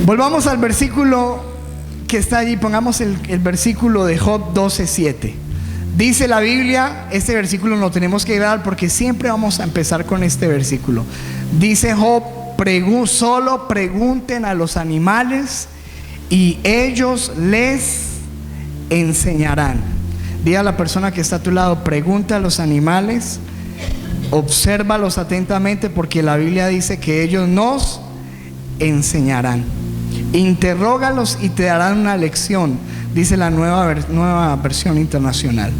Volvamos al versículo que está allí, pongamos el versículo de Job 12:7. Dice la Biblia, este versículo lo tenemos que dar porque siempre vamos a empezar con este versículo. Dice Job, solo pregunten a los animales y ellos les enseñarán. Dile a la persona que está a tu lado, pregunta a los animales, obsérvalos atentamente porque la Biblia dice que ellos nos enseñarán. Interrógalos y te darán una lección, dice la nueva versión internacional.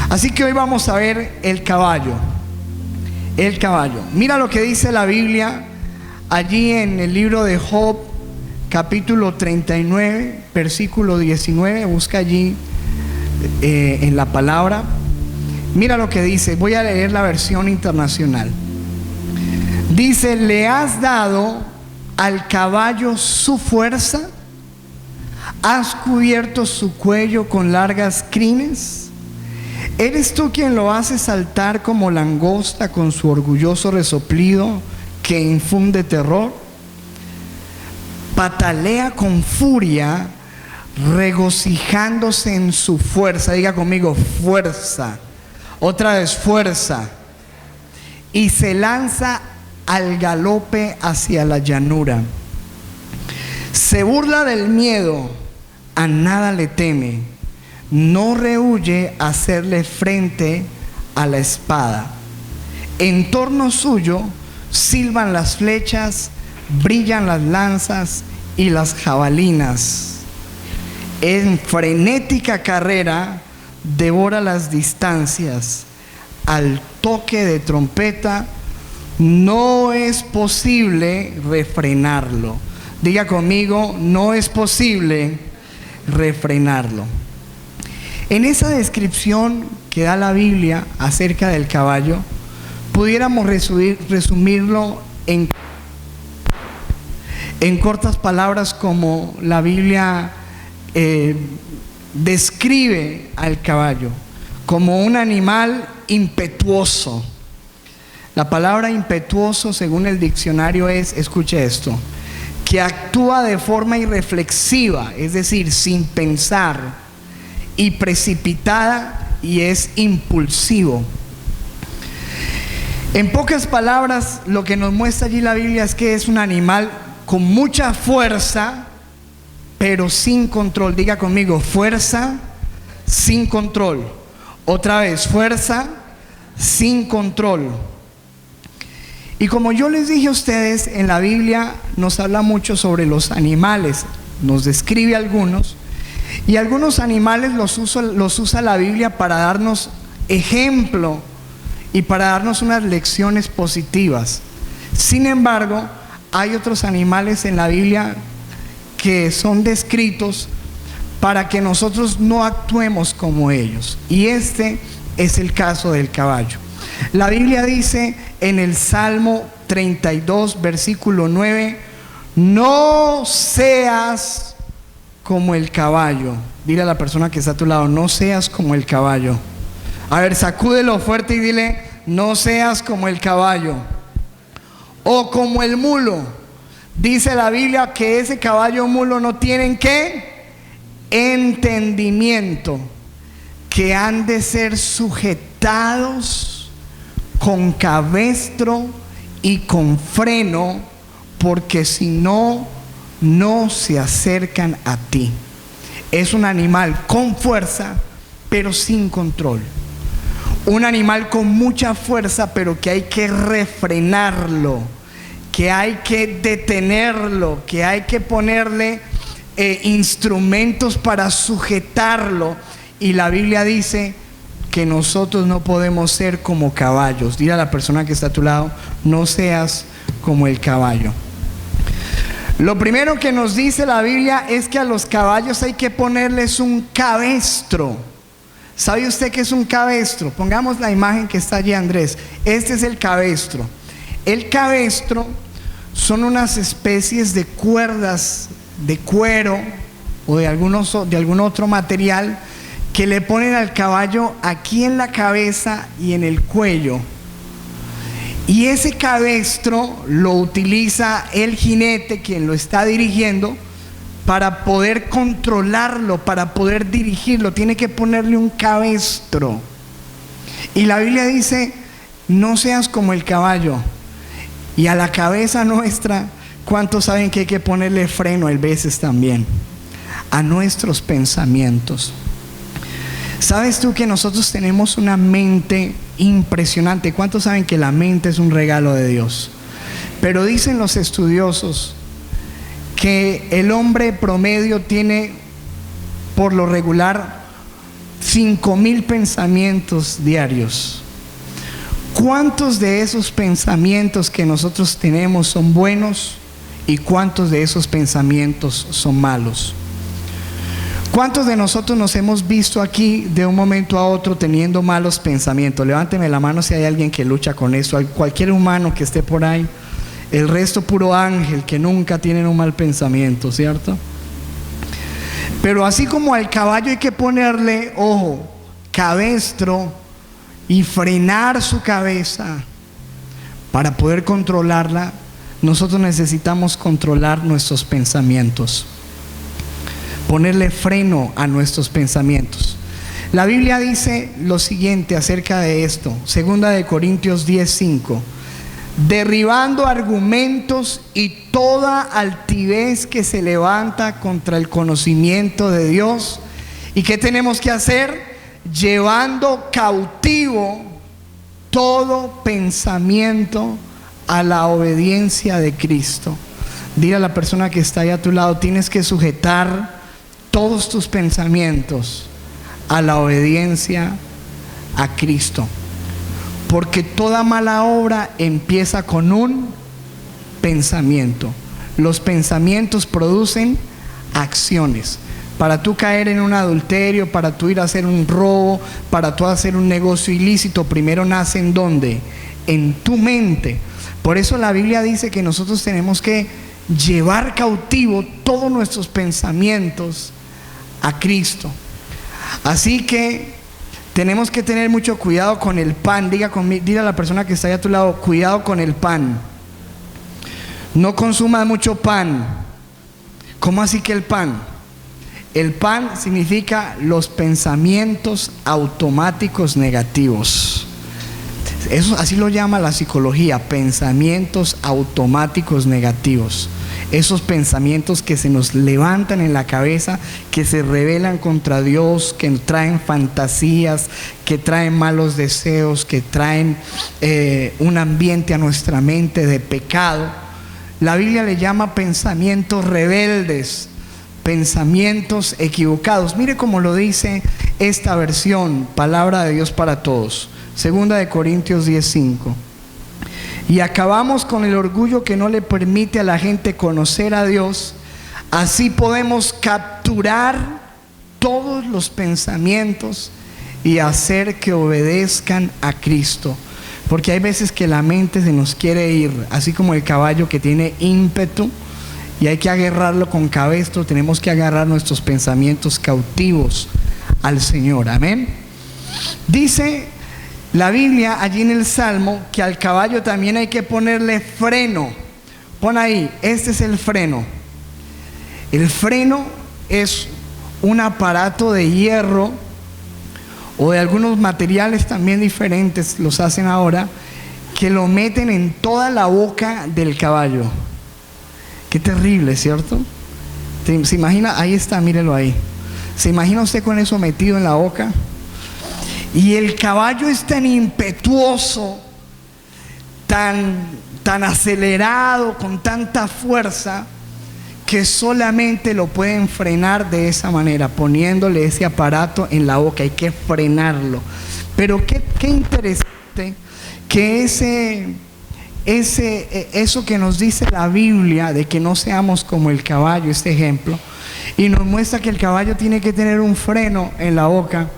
Así que hoy vamos a ver el caballo. El caballo. Mira lo que dice la Biblia allí en el libro de Job, capítulo 39, versículo 19. Busca allí en la palabra. Mira lo que dice. Voy a leer la versión internacional. Dice: le has dado al caballo su fuerza, has cubierto su cuello con largas crines. ¿Eres tú quien lo hace saltar como langosta con su orgulloso resoplido que infunde terror? Patalea con furia, regocijándose en su fuerza. Diga conmigo, fuerza. Otra vez, fuerza. Y se lanza al galope hacia la llanura. Se burla del miedo, a nada le teme, no rehúye hacerle frente a la espada. En torno suyo silban las flechas, brillan las lanzas y las jabalinas. En frenética carrera devora las distancias. Al toque de trompeta no es posible refrenarlo. Diga conmigo, no es posible refrenarlo. En esa descripción que da la Biblia acerca del caballo, pudiéramos resumirlo en cortas palabras, como la Biblia describe al caballo, como un animal impetuoso. La palabra impetuoso, según el diccionario, es, escuche esto, que actúa de forma irreflexiva, es decir, sin pensar, y precipitada, y es impulsivo. En pocas palabras, lo que nos muestra allí la Biblia es que es un animal con mucha fuerza, pero sin control. Diga conmigo, fuerza sin control. Otra vez, fuerza sin control. Y como yo les dije a ustedes, en la Biblia nos habla mucho sobre los animales, nos describe algunos, y algunos animales los usa la Biblia para darnos ejemplo y para darnos unas lecciones positivas. Sin embargo, hay otros animales en la Biblia que son descritos para que nosotros no actuemos como ellos, y este es el caso del caballo. La Biblia dice en el Salmo 32, versículo 9: no seas como el caballo. Dile a la persona que está a tu lado, no seas como el caballo. A ver, sacúdelo fuerte y dile, no seas como el caballo. O como el mulo. Dice la Biblia que ese caballo o mulo no tienen ¿qué? Entendimiento, que han de ser sujetados con cabestro y con freno, porque si no, no se acercan a ti. Es un animal con fuerza, pero sin control. Un animal con mucha fuerza, pero que hay que refrenarlo, que hay que detenerlo, que hay que ponerle instrumentos para sujetarlo. Y la Biblia dice que nosotros no podemos ser como caballos. Dile a la persona que está a tu lado, no seas como el caballo. Lo primero que nos dice la Biblia es que a los caballos hay que ponerles un cabestro. ¿Sabe usted qué es un cabestro? Pongamos la imagen que está allí, Andrés. Este es el cabestro. El cabestro son unas especies de cuerdas de cuero o de algún otro material que le ponen al caballo aquí en la cabeza y en el cuello. Y ese cabestro lo utiliza el jinete, quien lo está dirigiendo, para poder controlarlo, para poder dirigirlo. Tiene que ponerle un cabestro. Y la Biblia dice: no seas como el caballo. Y a la cabeza nuestra, ¿cuántos saben que hay que ponerle freno a veces también? A nuestros pensamientos. ¿Sabes tú que nosotros tenemos una mente impresionante? ¿Cuántos saben que la mente es un regalo de Dios? Pero dicen los estudiosos que el hombre promedio tiene por lo regular 5,000 pensamientos diarios. ¿Cuántos de esos pensamientos que nosotros tenemos son buenos y cuántos de esos pensamientos son malos? ¿Cuántos de nosotros nos hemos visto aquí de un momento a otro teniendo malos pensamientos? Levánteme la mano si hay alguien que lucha con eso. Cualquier humano que esté por ahí. El resto puro ángel que nunca tienen un mal pensamiento, ¿cierto? Pero así como al caballo hay que ponerle, ojo, cabestro y frenar su cabeza para poder controlarla, nosotros necesitamos controlar nuestros pensamientos, ponerle freno a nuestros pensamientos. La Biblia dice lo siguiente acerca de esto, 2 Corintios 10:5: derribando argumentos y toda altivez que se levanta contra el conocimiento de Dios. ¿Y qué tenemos que hacer? Llevando cautivo todo pensamiento a la obediencia de Cristo. Dile a la persona que está ahí a tu lado: tienes que sujetar todos tus pensamientos a la obediencia a Cristo. Porque toda mala obra empieza con un pensamiento. Los pensamientos producen acciones. Para tú caer en un adulterio, para tú ir a hacer un robo, para tú hacer un negocio ilícito, primero nace ¿en dónde? En tu mente. Por eso la Biblia dice que nosotros tenemos que llevar cautivo todos nuestros pensamientos a Cristo. Así que tenemos que tener mucho cuidado con el pan. Dile a la persona que está ahí a tu lado: cuidado con el pan. No consumas mucho pan. ¿Cómo así que el pan? El pan significa los pensamientos automáticos negativos. Eso así lo llama la psicología, pensamientos automáticos negativos. Esos pensamientos que se nos levantan en la cabeza, que se rebelan contra Dios, que traen fantasías, que traen malos deseos, que traen un ambiente a nuestra mente de pecado. La Biblia le llama pensamientos rebeldes, pensamientos equivocados. Mire cómo lo dice esta versión, Palabra de Dios para Todos, 2 Corintios 10:5. Y acabamos con el orgullo que no le permite a la gente conocer a Dios. Así podemos capturar todos los pensamientos y hacer que obedezcan a Cristo. Porque hay veces que la mente se nos quiere ir, así como el caballo que tiene ímpetu, y hay que agarrarlo con cabestro. Tenemos que agarrar nuestros pensamientos cautivos al Señor. Amén. Dice la Biblia allí en el Salmo que al caballo también hay que ponerle freno. Pon ahí, este es el freno. El freno es un aparato de hierro o de algunos materiales también diferentes, los hacen ahora, que lo meten en toda la boca del caballo. Qué terrible, ¿cierto? ¿Se imagina? Ahí está, mírelo ahí. ¿Se imagina usted con eso metido en la boca? Y el caballo es tan impetuoso, tan acelerado, con tanta fuerza, que solamente lo pueden frenar de esa manera, poniéndole ese aparato en la boca. Hay que frenarlo. Pero qué interesante que eso que nos dice la Biblia de que no seamos como el caballo, este ejemplo, y nos muestra que el caballo tiene que tener un freno en la boca.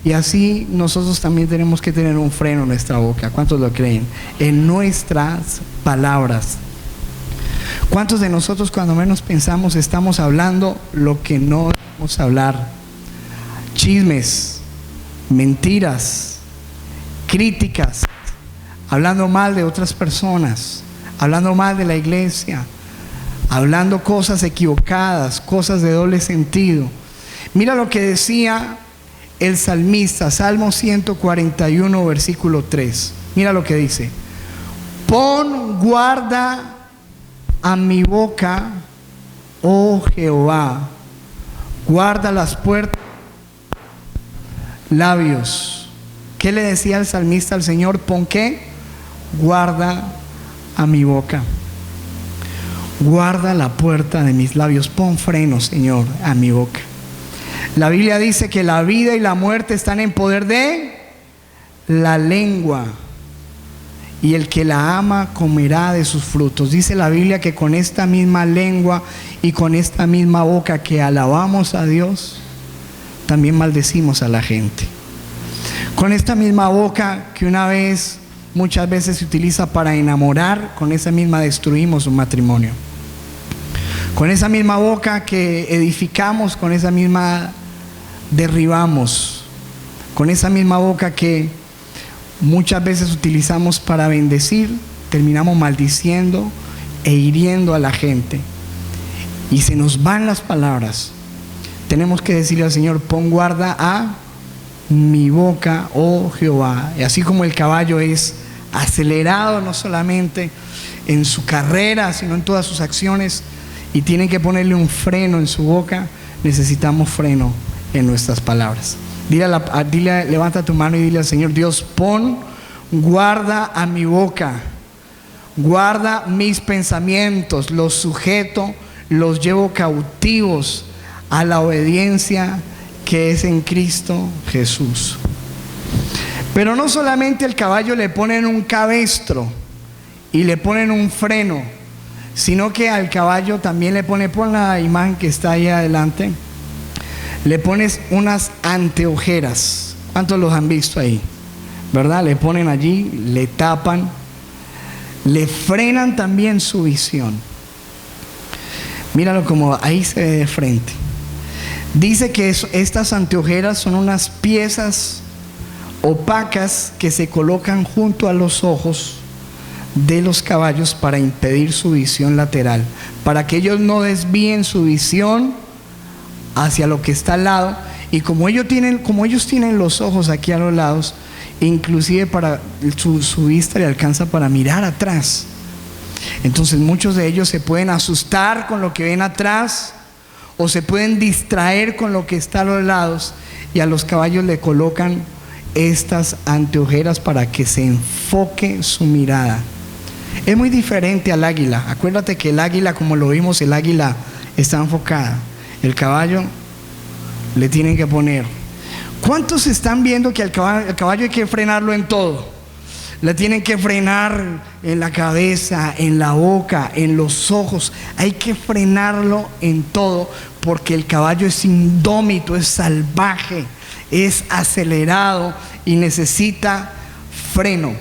Y así nosotros también tenemos que tener un freno en nuestra boca. ¿Cuántos lo creen? En nuestras palabras. ¿Cuántos de nosotros cuando menos pensamos estamos hablando lo que no debemos hablar? Chismes, mentiras, críticas, hablando mal de otras personas, hablando mal de la iglesia, hablando cosas equivocadas, cosas de doble sentido. Mira lo que decía el salmista, Salmo 141, versículo 3. Mira lo que dice: pon guarda a mi boca, oh Jehová, guarda las puertas, labios. ¿Qué le decía el salmista al Señor? ¿Pon qué? Guarda a mi boca, guarda la puerta de mis labios. Pon freno, Señor, a mi boca. La Biblia dice que la vida y la muerte están en poder de la lengua, y el que la ama comerá de sus frutos. Dice la Biblia que con esta misma lengua y con esta misma boca que alabamos a Dios, también maldecimos a la gente. Con esta misma boca que muchas veces se utiliza para enamorar, con esa misma destruimos un matrimonio. Con esa misma boca que edificamos, con esa misma derribamos. Con esa misma boca que muchas veces utilizamos para bendecir, terminamos maldiciendo e hiriendo a la gente. Y se nos van las palabras. Tenemos que decirle al Señor: pon guarda a mi boca, oh Jehová. Y así como el caballo es acelerado no solamente en su carrera, sino en todas sus acciones, y tienen que ponerle un freno en su boca, necesitamos freno en nuestras palabras. Dile, levanta tu mano y dile al Señor: Dios, pon guarda a mi boca, guarda mis pensamientos, los sujeto, los llevo cautivos a la obediencia que es en Cristo Jesús. Pero no solamente al caballo le ponen un cabestro y le ponen un freno, sino que al caballo también le pone, pon la imagen que está ahí adelante, le pones unas anteojeras. ¿Cuántos los han visto ahí? ¿Verdad? Le ponen allí, le tapan, le frenan también su visión. Míralo como ahí se ve de frente. Dice que estas anteojeras son unas piezas opacas que se colocan junto a los ojos de los caballos para impedir su visión lateral, para que ellos no desvíen su visión hacia lo que está al lado. Y como ellos tienen los ojos aquí a los lados, inclusive para su vista le alcanza para mirar atrás. Entonces muchos de ellos se pueden asustar con lo que ven atrás, o se pueden distraer con lo que está a los lados, y a los caballos le colocan estas anteojeras para que se enfoque su mirada. Es muy diferente al águila. Acuérdate que el águila, como lo vimos, el águila está enfocada. El caballo le tienen que poner. ¿Cuántos están viendo que el caballo hay que frenarlo en todo? Le tienen que frenar en la cabeza, en la boca, en los ojos. Hay que frenarlo en todo, porque el caballo es indómito, es salvaje, es acelerado y necesita freno.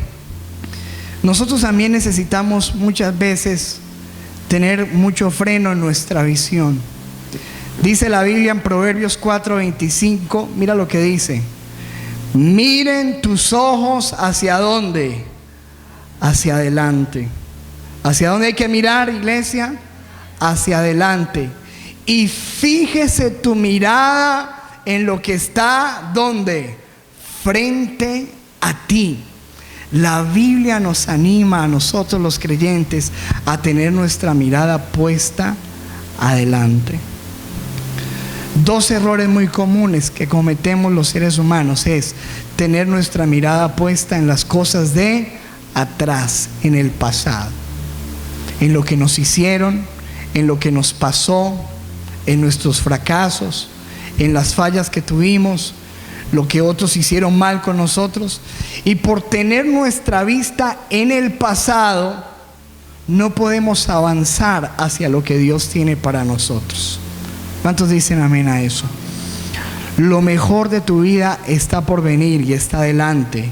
Nosotros también necesitamos muchas veces tener mucho freno en nuestra visión. Dice la Biblia en Proverbios 4:25, mira lo que dice: miren tus ojos hacia dónde, hacia adelante. ¿Hacia dónde hay que mirar, iglesia? Hacia adelante. Y fíjese tu mirada en lo que está, ¿dónde? Frente a ti. La Biblia nos anima a nosotros los creyentes a tener nuestra mirada puesta adelante. Dos errores muy comunes que cometemos los seres humanos es tener nuestra mirada puesta en las cosas de atrás, en el pasado, en lo que nos hicieron, en lo que nos pasó, en nuestros fracasos, en las fallas que tuvimos, lo que otros hicieron mal con nosotros. Y por tener nuestra vista en el pasado, no podemos avanzar hacia lo que Dios tiene para nosotros. ¿Cuántos dicen amén a eso? Lo mejor de tu vida está por venir y está adelante.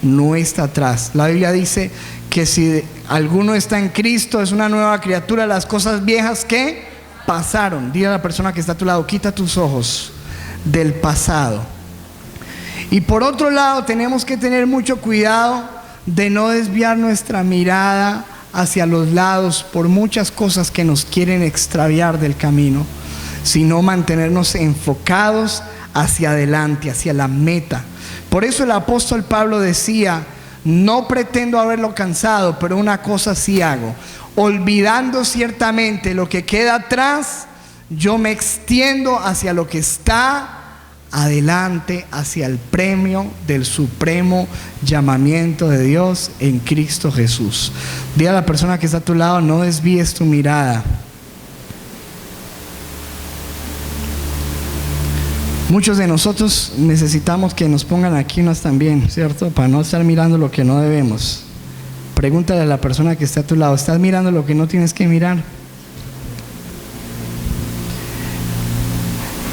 no está atrás. La Biblia dice que si alguno está en Cristo, es una nueva criatura. Las cosas viejas que pasaron. Dile a la persona que está a tu lado: quita tus ojos del pasado. Y por otro lado, tenemos que tener mucho cuidado de no desviar nuestra mirada hacia los lados por muchas cosas que nos quieren extraviar del camino, sino mantenernos enfocados hacia adelante, hacia la meta. Por eso el apóstol Pablo decía: no pretendo haberlo alcanzado, pero una cosa sí hago, olvidando ciertamente lo que queda atrás, yo me extiendo hacia lo que está adelante, hacia el premio del supremo llamamiento de Dios en Cristo Jesús. Dile a la persona que está a tu lado: no desvíes tu mirada. Muchos de nosotros necesitamos que nos pongan aquí unos también, ¿cierto? Para no estar mirando lo que no debemos. Pregúntale a la persona que está a tu lado: ¿estás mirando lo que no tienes que mirar?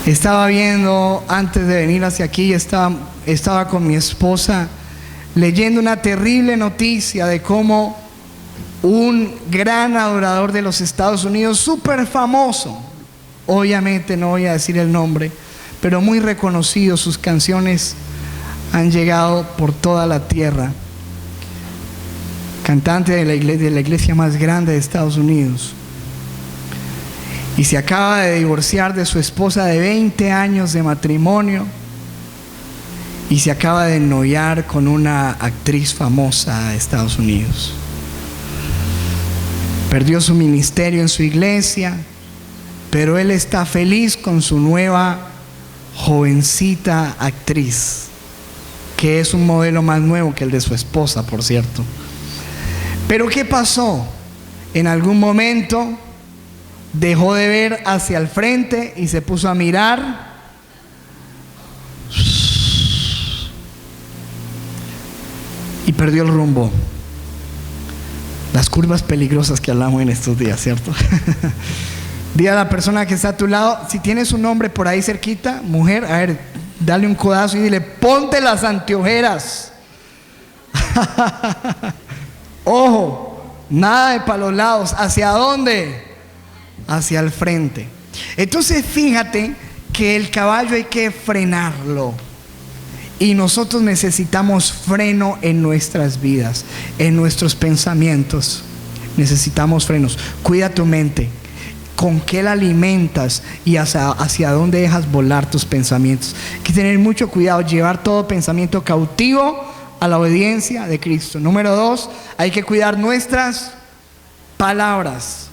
Estaba viendo, antes de venir hacia aquí, estaba con mi esposa leyendo una terrible noticia de cómo un gran adorador de los Estados Unidos, súper famoso, obviamente no voy a decir el nombre, pero muy reconocido, sus canciones han llegado por toda la tierra, cantante de la iglesia más grande de Estados Unidos, y se acaba de divorciar de su esposa de 20 años de matrimonio, y se acaba de ennoviar con una actriz famosa de Estados Unidos. Perdió su ministerio en su iglesia, pero él está feliz con su nueva jovencita actriz, que es un modelo más nuevo que el de su esposa, por cierto. Pero ¿qué pasó? En algún momento dejó de ver hacia el frente y se puso a mirar y perdió el rumbo. Las curvas peligrosas que hablamos en estos días, ¿cierto? Dile a la persona que está a tu lado: si tienes un hombre por ahí cerquita, mujer, a ver, dale un codazo y dile: ponte las anteojeras. Ojo, nada de para los lados. ¿Hacia dónde? Hacia el frente. Entonces fíjate que el caballo hay que frenarlo, y nosotros necesitamos freno en nuestras vidas, en nuestros pensamientos. Necesitamos frenos. Cuida tu mente. ¿Con qué la alimentas y hacia dónde dejas volar tus pensamientos? Hay que tener mucho cuidado, llevar todo pensamiento cautivo a la obediencia de Cristo. Número 2, hay que cuidar nuestras palabras.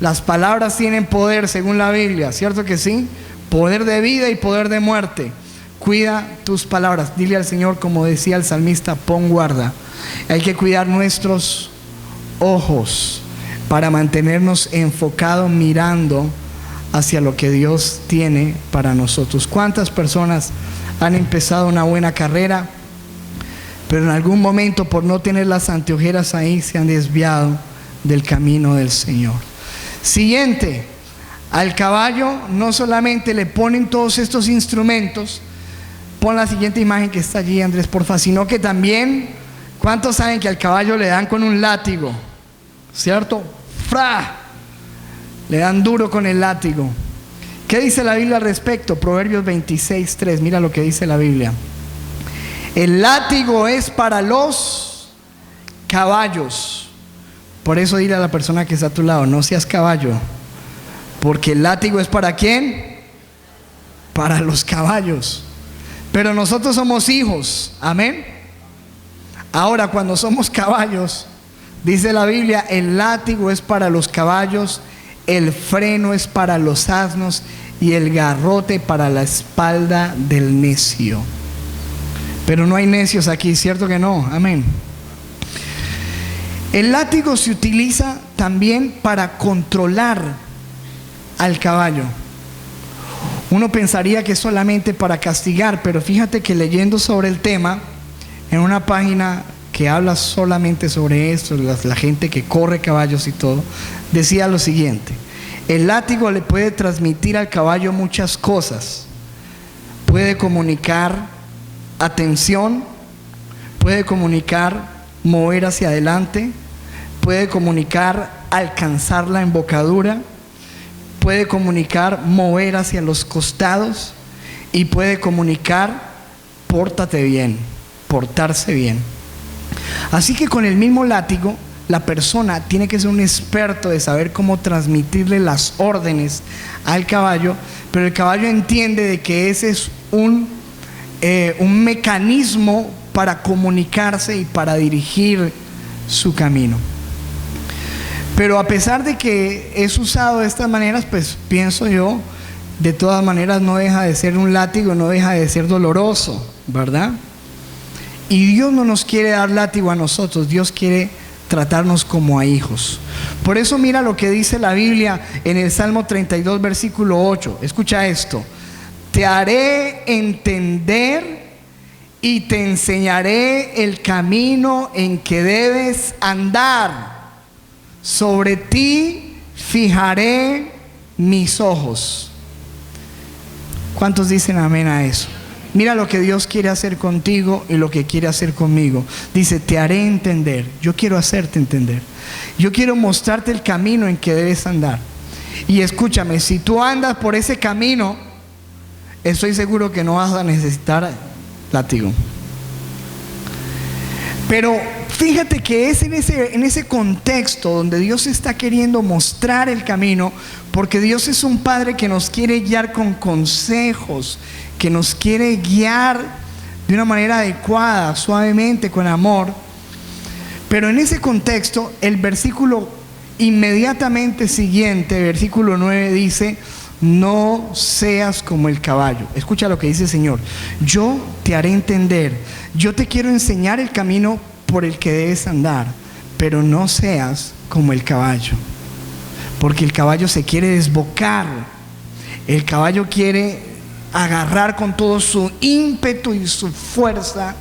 Las palabras tienen poder según la Biblia, ¿cierto que sí? Poder de vida y poder de muerte. Cuida tus palabras. Dile al Señor, como decía el salmista: pon guarda. Hay que cuidar nuestros ojos para mantenernos enfocados, mirando hacia lo que Dios tiene para nosotros. ¿Cuántas personas han empezado una buena carrera, pero en algún momento, por no tener las anteojeras ahí, se han desviado del camino del Señor? Siguiente, al caballo no solamente le ponen todos estos instrumentos, pon la siguiente imagen que está allí, Andrés, porfa, sino que también, ¿cuántos saben que al caballo le dan con un látigo? ¿Cierto? ¡Fra! Le dan duro con el látigo. ¿Qué dice la Biblia al respecto? Proverbios 26:3, mira lo que dice la Biblia. El látigo es para los caballos. Por eso dile a la persona que está a tu lado: no seas caballo, porque el látigo es ¿para quién? Para los caballos. Pero nosotros somos hijos, amén. Ahora, cuando somos caballos, dice la Biblia, el látigo es para los caballos, el freno es para los asnos y el garrote para la espalda del necio. Pero no hay necios aquí, ¿cierto que no? Amén. El látigo se utiliza también para controlar al caballo. Uno pensaría que es solamente para castigar, pero fíjate que leyendo sobre el tema, en una página que habla solamente sobre esto, la gente que corre caballos y todo, decía lo siguiente: el látigo le puede transmitir al caballo muchas cosas. Puede comunicar atención, puede comunicar mover hacia adelante, puede comunicar alcanzar la embocadura, puede comunicar mover hacia los costados y puede comunicar pórtate bien, portarse bien. Así que con el mismo látigo, la persona tiene que ser un experto de saber cómo transmitirle las órdenes al caballo, pero el caballo entiende de que ese es un mecanismo para comunicarse y para dirigir su camino. Pero a pesar de que es usado de estas maneras, pues pienso yo, de todas maneras no deja de ser un látigo, no deja de ser doloroso, ¿verdad? Y Dios no nos quiere dar látigo a nosotros, Dios quiere tratarnos como a hijos. Por eso mira lo que dice la Biblia en el Salmo 32, versículo 8. Escucha esto: te haré entender y te enseñaré el camino en que debes andar. Sobre ti fijaré mis ojos. ¿Cuántos dicen amén a eso? Mira lo que Dios quiere hacer contigo y lo que quiere hacer conmigo. Dice, te haré entender. Yo quiero hacerte entender. Yo quiero mostrarte el camino en que debes andar. Y escúchame, si tú andas por ese camino, estoy seguro que no vas a necesitar látigo. Pero fíjate que es en ese contexto donde Dios está queriendo mostrar el camino, porque Dios es un Padre que nos quiere guiar con consejos, que nos quiere guiar de una manera adecuada, suavemente, con amor. Pero en ese contexto, el versículo inmediatamente siguiente, versículo 9, dice: no seas como el caballo. Escucha lo que dice el Señor: yo te haré entender, yo te quiero enseñar el camino por el que debes andar, pero no seas como el caballo, porque el caballo se quiere desbocar, el caballo quiere agarrar con todo su ímpetu y su fuerza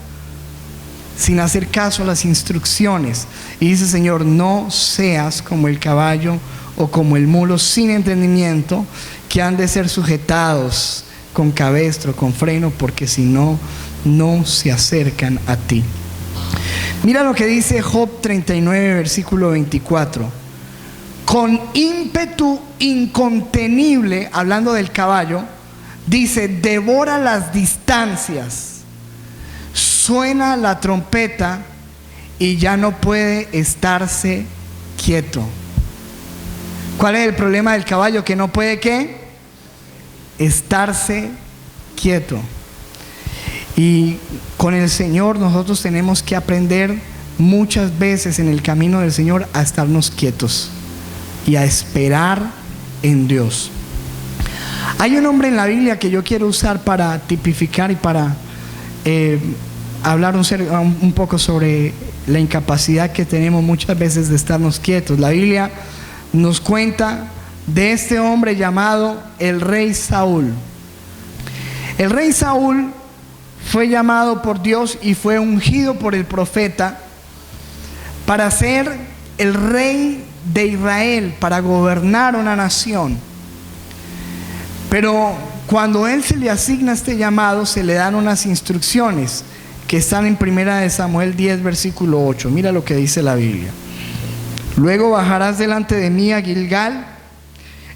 sin hacer caso a las instrucciones. Y dice el Señor: no seas como el caballo o como el mulo sin entendimiento, que han de ser sujetados con cabestro, con freno, porque si no, no se acercan a ti. Mira lo que dice Job 39, versículo 24. Con ímpetu incontenible, hablando del caballo, dice: devora las distancias, suena la trompeta y ya no puede estarse quieto. ¿Cuál es el problema del caballo? Que no puede, ¿qué? Estarse quieto. Y con el Señor nosotros tenemos que aprender muchas veces en el camino del Señor a estarnos quietos y a esperar en Dios. Hay un hombre en la Biblia que yo quiero usar para tipificar y para hablar un poco sobre la incapacidad que tenemos muchas veces de estarnos quietos. La Biblia nos cuenta de este hombre llamado el rey Saúl. El rey Saúl fue llamado por Dios y fue ungido por el profeta para ser el rey de Israel, para gobernar una nación. Pero cuando él se le asigna este llamado, se le dan unas instrucciones que están en 1 Samuel 10, versículo 8. Mira lo que dice la Biblia: luego bajarás delante de mí a Gilgal,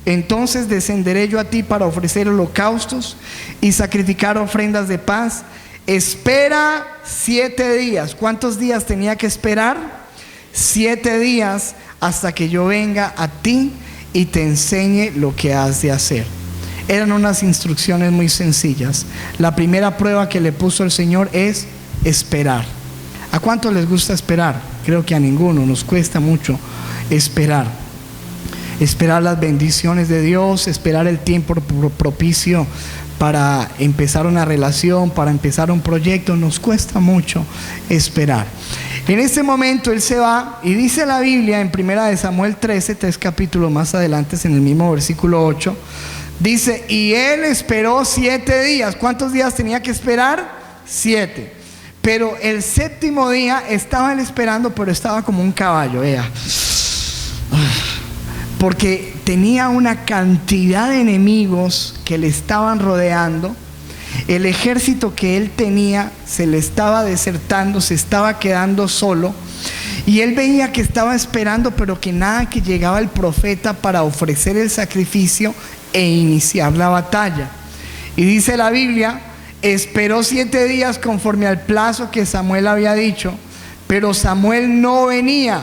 entonces descenderé yo a ti para ofrecer holocaustos y sacrificar ofrendas de paz. Espera 7 días. ¿Cuántos días tenía que esperar? 7 días, hasta que yo venga a ti y te enseñe lo que has de hacer. Eran unas instrucciones muy sencillas. La primera prueba que le puso el Señor es esperar. ¿A cuántos les gusta esperar? Creo que a ninguno. Nos cuesta mucho esperar. Esperar las bendiciones de Dios, esperar el tiempo propicio para empezar una relación, para empezar un proyecto. Nos cuesta mucho esperar. En este momento él se va y dice la Biblia en 1 Samuel 13, 3 capítulos más adelante, en el mismo versículo 8, dice: y él esperó 7 días. ¿Cuántos días tenía que esperar? 7. Pero el 7º día estaba él esperando, pero estaba como un caballo, vea, porque tenía una cantidad de enemigos que le estaban rodeando El ejército que él tenía se le estaba desertando, se estaba quedando solo. Y él veía que estaba esperando, pero que nada, que llegaba el profeta para ofrecer el sacrificio e iniciar la batalla. Y dice la Biblia, esperó 7 días conforme al plazo que Samuel había dicho, pero Samuel no venía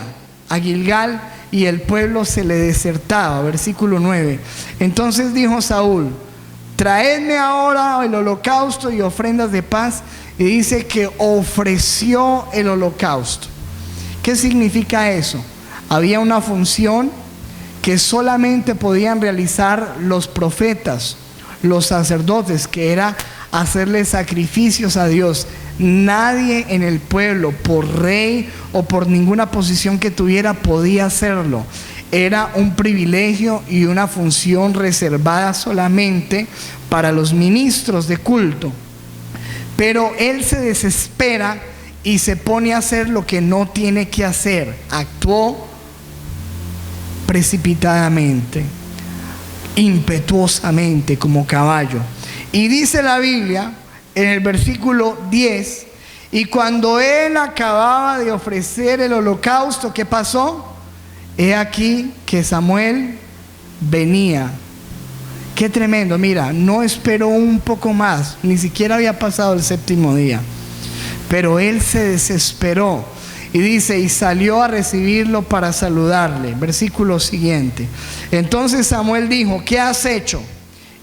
a Gilgal y el pueblo se le desertaba. Versículo 9. Entonces dijo Saúl, traedme ahora el holocausto y ofrendas de paz. Y dice que ofreció el holocausto. ¿Qué significa eso? Había una función que solamente podían realizar los profetas, los sacerdotes, que era hacerle sacrificios a Dios. Nadie en el pueblo, por rey o por ninguna posición que tuviera, podía hacerlo. Era un privilegio y una función reservada solamente para los ministros de culto. Pero él se desespera y se pone a hacer lo que no tiene que hacer. Actuó precipitadamente, impetuosamente, como caballo. Y dice la Biblia en el versículo 10, y cuando él acababa de ofrecer el holocausto, ¿qué pasó? He aquí que Samuel venía. Qué tremendo, mira, no esperó un poco más, ni siquiera había pasado el 7º día. Pero él se desesperó y dice, y salió a recibirlo para saludarle. Versículo siguiente. Entonces Samuel dijo, ¿qué has hecho?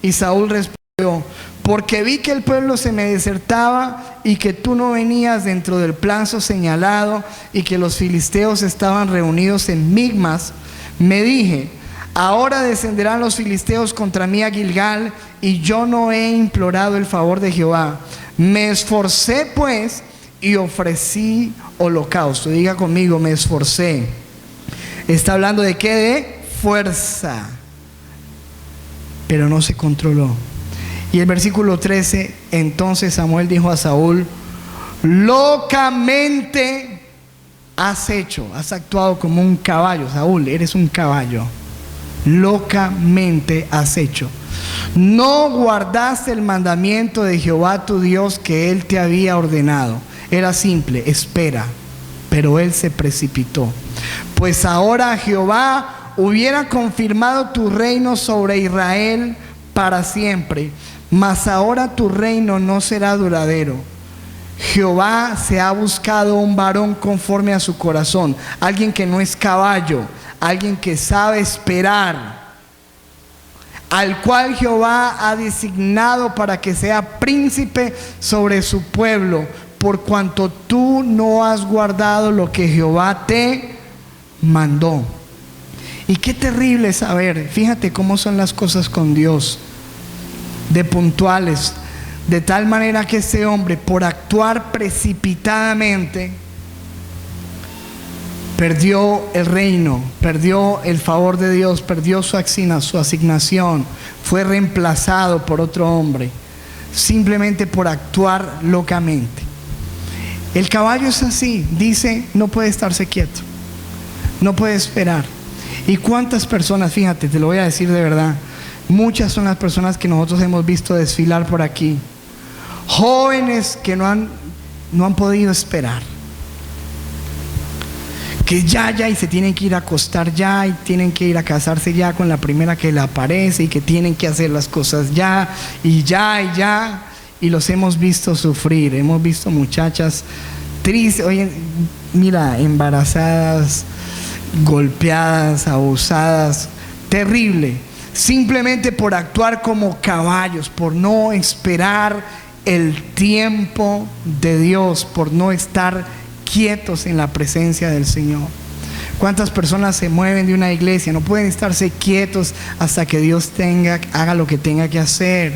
Y Saúl respondió, porque vi que el pueblo se me desertaba y que tú no venías dentro del plazo señalado y que los filisteos estaban reunidos en Migmas. Me dije, ahora descenderán los filisteos contra mí a Gilgal y yo no he implorado el favor de Jehová. Me esforcé pues y ofrecí holocausto. Diga conmigo, me esforcé. Está hablando de qué, de fuerza, pero no se controló. Y el versículo 13, entonces Samuel dijo a Saúl, locamente has hecho, has actuado como un caballo. Saúl, eres un caballo. Locamente has hecho. No guardaste el mandamiento de Jehová tu Dios que él te había ordenado. Era simple, espera. Pero él se precipitó. Pues ahora Jehová hubiera confirmado tu reino sobre Israel para siempre, mas ahora tu reino no será duradero. Jehová se ha buscado un varón conforme a su corazón, alguien que no es caballo, alguien que sabe esperar, al cual Jehová ha designado para que sea príncipe sobre su pueblo, por cuanto tú no has guardado lo que Jehová te mandó. Y qué terrible saber, fíjate cómo son las cosas con Dios, de puntuales, de tal manera que ese hombre, por actuar precipitadamente, perdió el reino, perdió el favor de Dios, perdió su asignación, fue reemplazado por otro hombre, simplemente por actuar locamente. El caballo es así, dice, no puede estarse quieto, no puede esperar. ¿Y cuántas personas, fíjate, te lo voy a decir de verdad, muchas son las personas que nosotros hemos visto desfilar por aquí, jóvenes que no han podido esperar, que ya y se tienen que ir a acostar ya, y tienen que ir a casarse ya con la primera que le aparece, y que tienen que hacer las cosas ya, y los hemos visto sufrir. Hemos visto muchachas tristes, oye, mira, embarazadas, golpeadas, abusadas, terrible, simplemente por actuar como caballos, por no esperar el tiempo de Dios, por no estar quietos en la presencia del Señor. ¿Cuántas personas se mueven de una iglesia? No pueden estarse quietos hasta que Dios haga lo que tenga que hacer.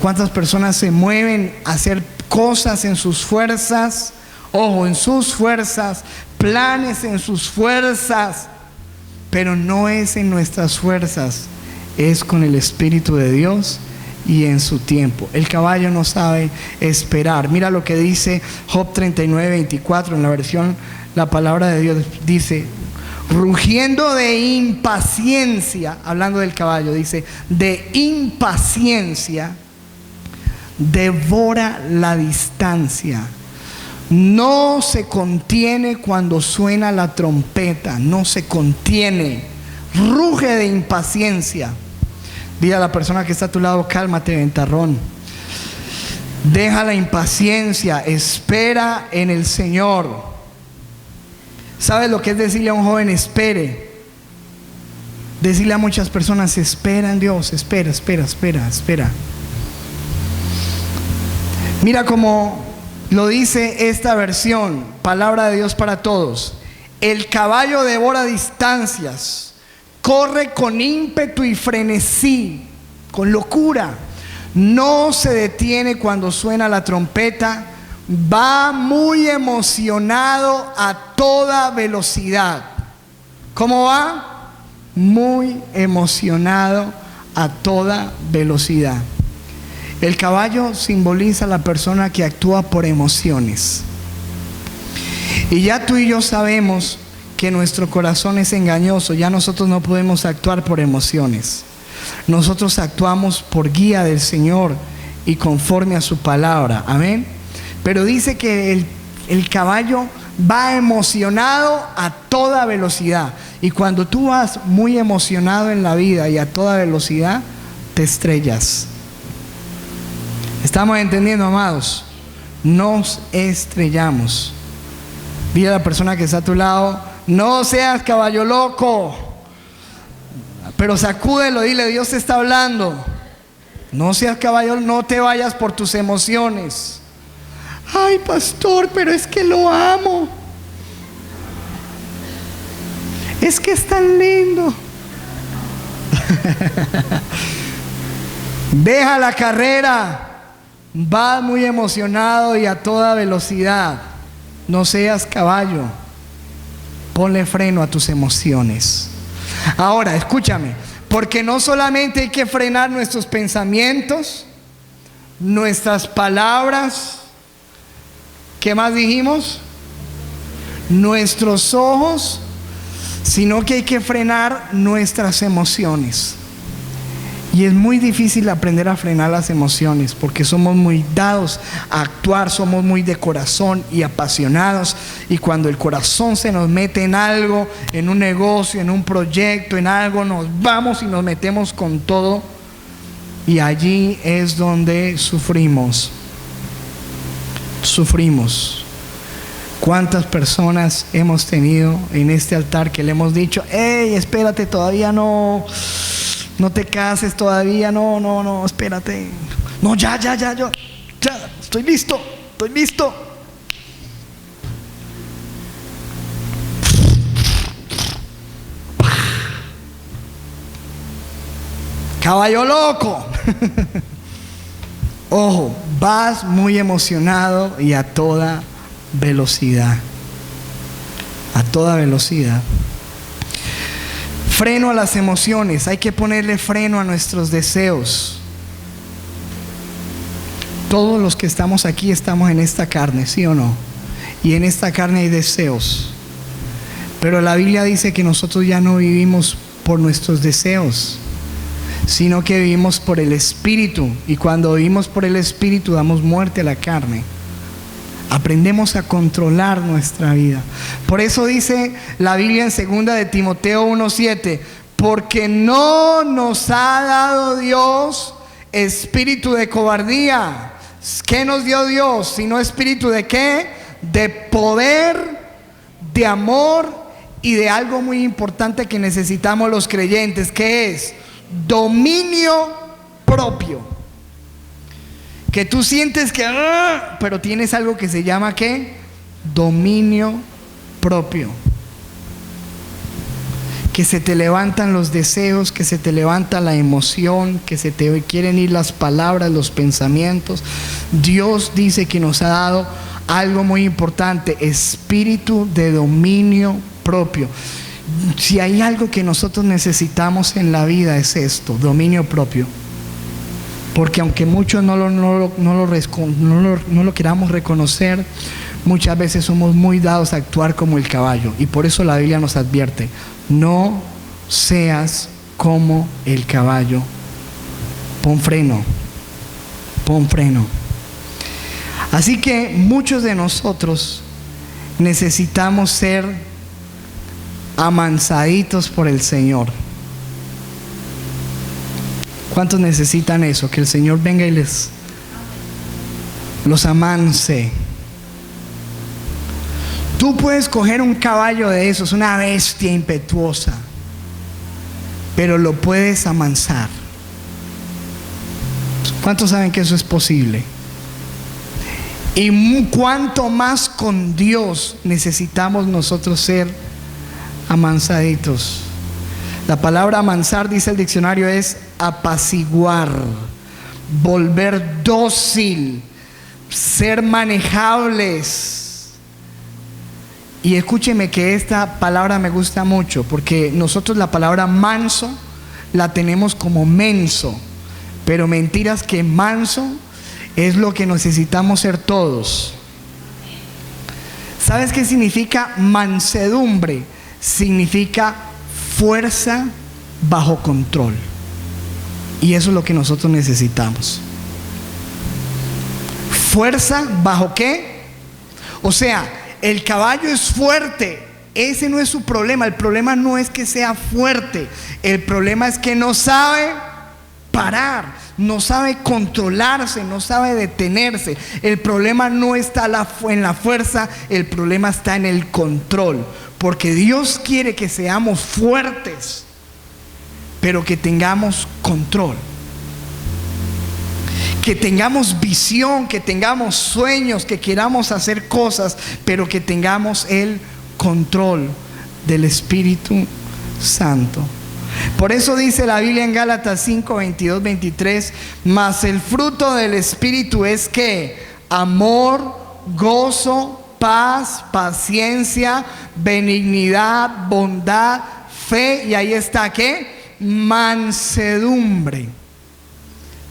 ¿Cuántas personas se mueven a hacer cosas en sus fuerzas? Ojo, en sus fuerzas, planes en sus fuerzas, pero no es en nuestras fuerzas, es con el Espíritu de Dios y en su tiempo. El caballo no sabe esperar. Mira lo que dice Job 39:24 en la versión La Palabra de Dios. Dice, rugiendo de impaciencia, hablando del caballo, dice, de impaciencia, devora la distancia, no se contiene cuando suena la trompeta, no se contiene, ruge de impaciencia. Dile a la persona que está a tu lado: cálmate, ventarrón. Deja la impaciencia, espera en el Señor. ¿Sabes lo que es decirle a un joven espere? Decirle a muchas personas: espera en Dios, espera. Mira cómo lo dice esta versión, palabra de Dios para todos. El caballo devora distancias, corre con ímpetu y frenesí, con locura. No se detiene cuando suena la trompeta, va muy emocionado a toda velocidad. ¿Cómo va? Muy emocionado a toda velocidad. El caballo simboliza a la persona que actúa por emociones. Y ya tú y yo sabemos que nuestro corazón es engañoso. Ya nosotros no podemos actuar por emociones. Nosotros actuamos por guía del Señor y conforme a su palabra. Amén. Pero dice que el caballo va emocionado a toda velocidad. Y cuando tú vas muy emocionado en la vida y a toda velocidad, te estrellas. ¿Estamos entendiendo, amados? Nos estrellamos. Dile a la persona que está a tu lado: no seas caballo loco. Pero sacúdelo, dile: Dios te está hablando. No seas caballo, no te vayas por tus emociones. Ay, pastor, pero es que lo amo. Es que es tan lindo. Deja la carrera. Vas muy emocionado y a toda velocidad. No seas caballo. Ponle freno a tus emociones. Ahora, escúchame, porque no solamente hay que frenar nuestros pensamientos, nuestras palabras, ¿qué más dijimos? Nuestros ojos, sino que hay que frenar nuestras emociones. Y es muy difícil aprender a frenar las emociones porque somos muy dados a actuar, somos muy de corazón y apasionados. Y cuando el corazón se nos mete en algo, en un negocio, en un proyecto, en algo, nos vamos y nos metemos con todo. Y allí es donde sufrimos. ¿Cuántas personas hemos tenido en este altar que le hemos dicho: hey, espérate, todavía no te cases todavía, no, espérate. No, ya, estoy listo. Caballo loco. Ojo, vas muy emocionado y a toda velocidad. Freno a las emociones. Hay que ponerle freno a nuestros deseos. Todos los que estamos aquí estamos en esta carne, ¿sí o no? Y en esta carne hay deseos. Pero la Biblia dice que nosotros ya no vivimos por nuestros deseos, sino que vivimos por el Espíritu. Y cuando vivimos por el Espíritu damos muerte a la carne. Aprendemos a controlar nuestra vida. Por eso dice la Biblia en 2 de Timoteo 1:7: porque no nos ha dado Dios espíritu de cobardía. ¿Qué nos dio Dios? Sino espíritu de ¿qué? De poder, de amor y de algo muy importante que necesitamos los creyentes, que es dominio propio. Que tú sientes que pero tienes algo que se llama ¿qué? Dominio propio. Que se te levantan los deseos, que se te levanta la emoción, que se te quieren ir las palabras, los pensamientos. Dios dice que nos ha dado algo muy importante: espíritu de dominio propio. Si hay algo que nosotros necesitamos en la vida es esto: dominio propio. Porque aunque muchos no lo queramos reconocer, muchas veces somos muy dados a actuar como el caballo. Y por eso la Biblia nos advierte: no seas como el caballo. Pon freno. Pon freno. Así que muchos de nosotros necesitamos ser amansaditos por el Señor. ¿Cuántos necesitan eso? Que el Señor venga y los amanse. Tú puedes coger un caballo de esos, una bestia impetuosa, pero lo puedes amansar. ¿Cuántos saben que eso es posible? Y cuánto más con Dios necesitamos nosotros ser amansaditos. La palabra amansar, dice el diccionario, es apaciguar, volver dócil, ser manejables. Y escúcheme que esta palabra me gusta mucho, porque nosotros la palabra manso la tenemos como menso, pero mentiras que manso es lo que necesitamos ser todos. ¿Sabes qué significa mansedumbre? Significa fuerza bajo control. Y eso es lo que nosotros necesitamos. ¿Fuerza bajo qué? O sea, el caballo es fuerte. Ese no es su problema. El problema no es que sea fuerte. El problema es que no sabe parar, no sabe controlarse, no sabe detenerse. El problema no está en la fuerza, el problema está en el control. Porque Dios quiere que seamos fuertes, pero que tengamos control, que tengamos visión, que tengamos sueños, que queramos hacer cosas, pero que tengamos el control del Espíritu Santo. Por eso dice la Biblia en Gálatas 5, 22, 23: mas el fruto del Espíritu es que amor, gozo, paz, paciencia, benignidad, bondad, fe, y ahí está, ¿qué? Mansedumbre,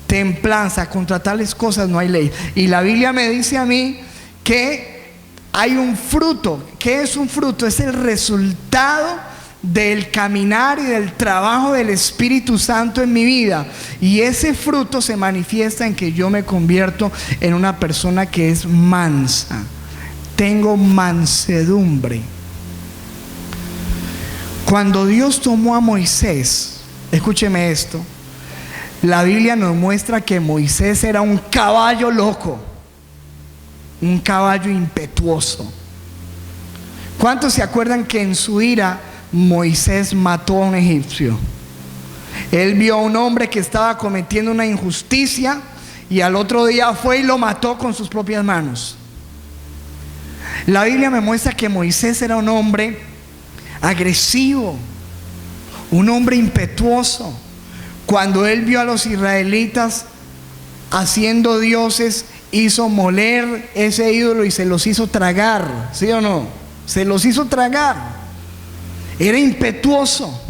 templanza. Contra tales cosas no hay ley. Y la Biblia me dice a mí que hay un fruto. ¿Qué es un fruto? Es el resultado del caminar y del trabajo del Espíritu Santo en mi vida. Y ese fruto se manifiesta en que yo me convierto en una persona que es mansa. Tengo mansedumbre. Cuando Dios tomó a Moisés, escúcheme esto, la Biblia nos muestra que Moisés era un caballo loco, un caballo impetuoso. ¿Cuántos se acuerdan que en su ira Moisés mató a un egipcio? Él vio a un hombre que estaba cometiendo una injusticia y al otro día fue y lo mató con sus propias manos. La Biblia me muestra que Moisés era un hombre agresivo, un hombre impetuoso. Cuando él vio a los israelitas haciendo dioses, hizo moler ese ídolo y se los hizo tragar, ¿sí o no? Se los hizo tragar. Era impetuoso.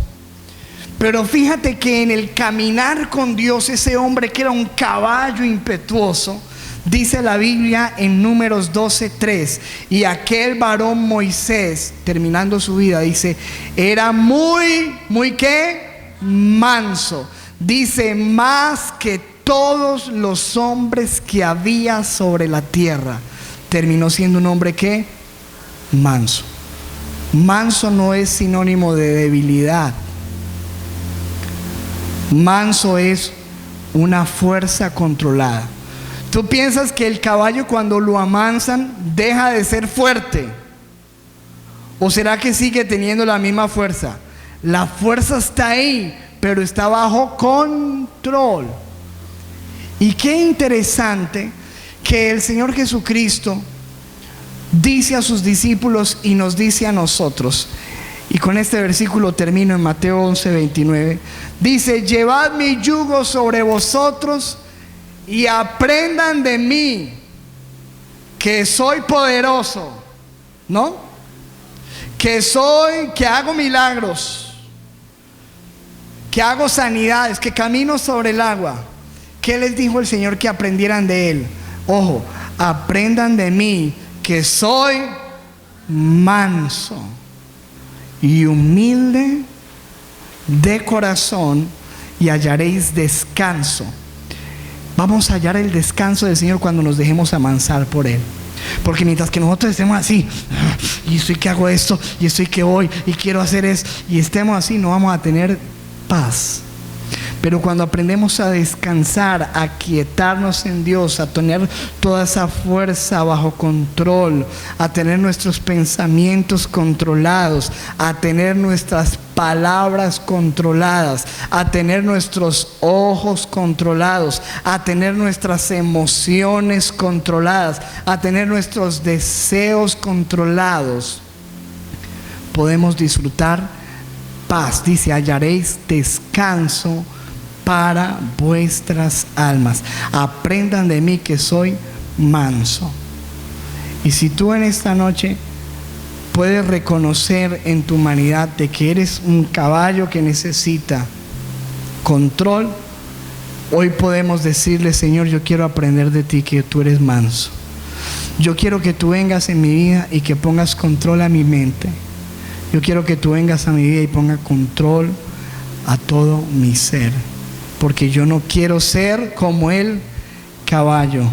Pero fíjate que en el caminar con Dios, ese hombre que era un caballo impetuoso, dice la Biblia en Números 12:3, y aquel varón Moisés, terminando su vida, dice, era muy ¿qué? Manso. Dice, más que todos los hombres que había sobre la tierra. Terminó siendo un hombre ¿qué? Manso. Manso no es sinónimo de debilidad. Manso es una fuerza controlada. ¿Tú piensas que el caballo cuando lo amansan deja de ser fuerte? ¿O será que sigue teniendo la misma fuerza? La fuerza está ahí, pero está bajo control. Y qué interesante que el Señor Jesucristo dice a sus discípulos y nos dice a nosotros. Y con este versículo termino en Mateo 11:29. Dice, llevad mi yugo sobre vosotros y aprendan de mí, que soy poderoso, ¿no? Que hago milagros, que hago sanidades, que camino sobre el agua. ¿Qué les dijo el Señor que aprendieran de Él? Ojo, aprendan de mí, que soy manso y humilde de corazón, y hallaréis descanso Vamos a hallar el descanso del Señor cuando nos dejemos amansar por Él. Porque mientras que nosotros estemos así, y estoy que hago esto, y estoy que voy, y quiero hacer eso, y estemos así, no vamos a tener paz. Pero cuando aprendemos a descansar, a quietarnos en Dios, a tener toda esa fuerza bajo control, a tener nuestros pensamientos controlados, a tener nuestras palabras controladas, a tener nuestros ojos controlados, a tener nuestras emociones controladas, a tener nuestros deseos controlados, podemos disfrutar paz. Dice, hallaréis descanso para vuestras almas. Aprendan de mí que soy manso. Y si tú en esta noche puedes reconocer en tu humanidad de que eres un caballo que necesita control, hoy podemos decirle: Señor, yo quiero aprender de ti que tú eres manso. Yo quiero que tú vengas en mi vida y que pongas control a mi mente. Yo quiero que tú vengas a mi vida y ponga control a todo mi ser, porque yo no quiero ser como el caballo.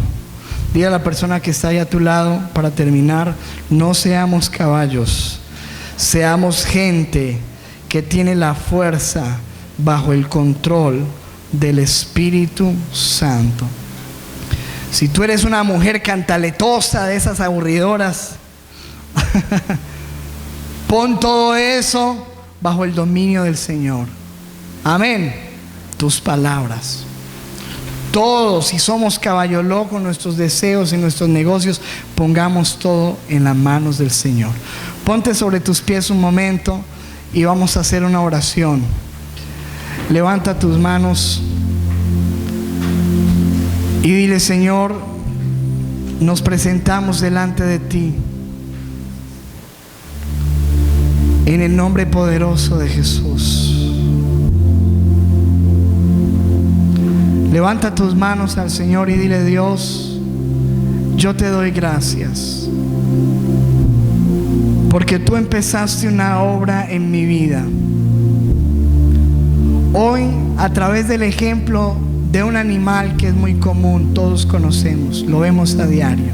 Dile a la persona que está ahí a tu lado, para terminar: no seamos caballos, seamos gente que tiene la fuerza bajo el control del Espíritu Santo. Si tú eres una mujer cantaletosa, de esas aburridoras, pon todo eso bajo el dominio del Señor. Amén. Tus palabras. Todos, si somos caballo loco, nuestros deseos y nuestros negocios, pongamos todo en las manos del Señor. Ponte sobre tus pies un momento y vamos a hacer una oración. Levanta tus manos y dile: Señor, nos presentamos delante de ti en el nombre poderoso de Jesús. Levanta tus manos al Señor y dile: Dios, yo te doy gracias porque tú empezaste una obra en mi vida. Hoy, a través del ejemplo de un animal que es muy común, todos conocemos, lo vemos a diario.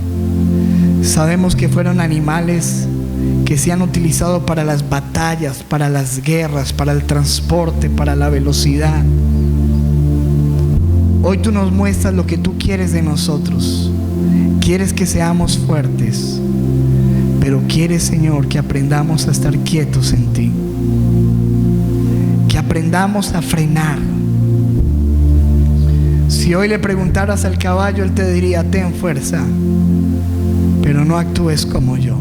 Sabemos que fueron animales que se han utilizado para las batallas, para las guerras, para el transporte, para la velocidad. Hoy tú nos muestras lo que tú quieres de nosotros. Quieres que seamos fuertes, pero quieres, Señor, que aprendamos a estar quietos en ti, que aprendamos a frenar. Si hoy le preguntaras al caballo, él te diría: ten fuerza, pero no actúes como yo.